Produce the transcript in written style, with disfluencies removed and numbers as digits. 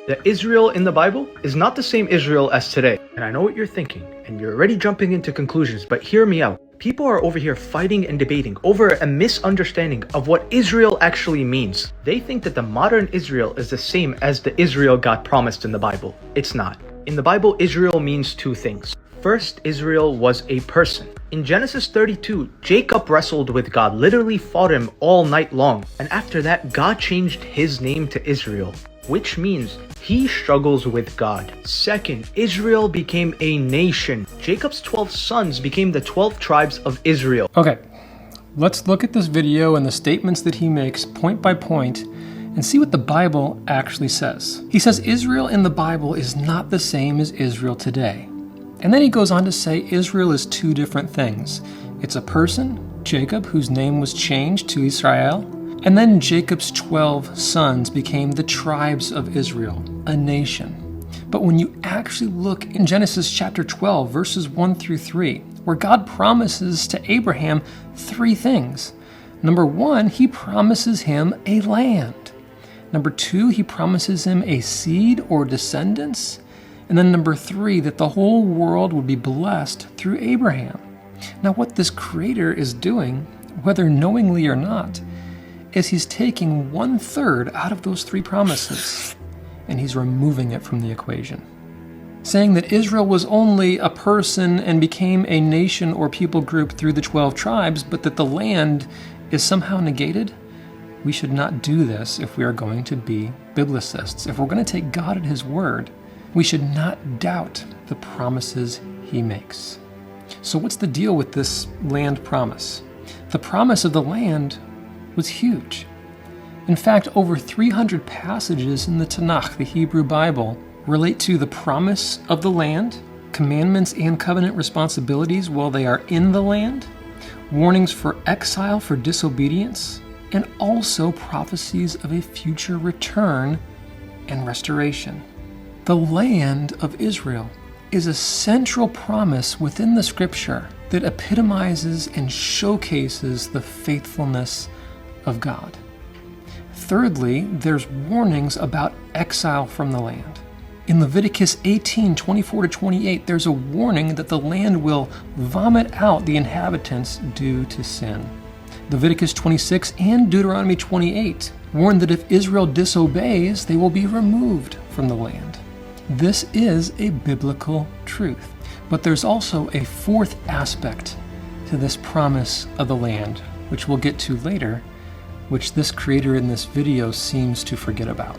The Israel in the Bible is not the same Israel as today. And I know what you're thinking, and you're already jumping into conclusions, but hear me out. People are over here fighting and debating over a misunderstanding of what Israel actually means. They think that the modern Israel is the same as the Israel God promised in the Bible. It's not. In the Bible, Israel means two things. First, Israel was a person. In Genesis 32, Jacob wrestled with God, literally fought him all night long. And after that, God changed his name to Israel, which means he struggles with God. Second, Israel became a nation. Jacob's 12 sons became the 12 tribes of Israel. Okay, let's look at this video and the statements that he makes point by point and see what the Bible actually says. He says Israel in the Bible is not the same as Israel today. And then he goes on to say Israel is two different things. It's a person, Jacob, whose name was changed to Israel, and then Jacob's 12 sons became the tribes of Israel, a nation. But when you actually look in Genesis chapter 12, verses 1 through 3, where God promises to Abraham three things. Number one, he promises him a land. Number two, he promises him a seed or descendants. And then number three, that the whole world would be blessed through Abraham. Now what this creator is doing, whether knowingly or not, is he's taking 1/3 out of those three promises, and he's removing it from the equation. Saying that Israel was only a person and became a nation or people group through the 12 tribes, but that the land is somehow negated, we should not do this if we are going to be biblicists. If we're going to take God at his word, we should not doubt the promises he makes. So what's the deal with this land promise? The promise of the land was huge. In fact, over 300 passages in the Tanakh, the Hebrew Bible, relate to the promise of the land, commandments and covenant responsibilities while they are in the land, warnings for exile for disobedience, and also prophecies of a future return and restoration. The land of Israel is a central promise within the scripture that epitomizes and showcases the faithfulness of God. Thirdly, there's warnings about exile from the land. In Leviticus 18:24-28, there's a warning that the land will vomit out the inhabitants due to sin. Leviticus 26 and Deuteronomy 28 warn that if Israel disobeys, they will be removed from the land. This is a biblical truth. But there's also a fourth aspect to this promise of the land, which we'll get to later, which this creator in this video seems to forget about.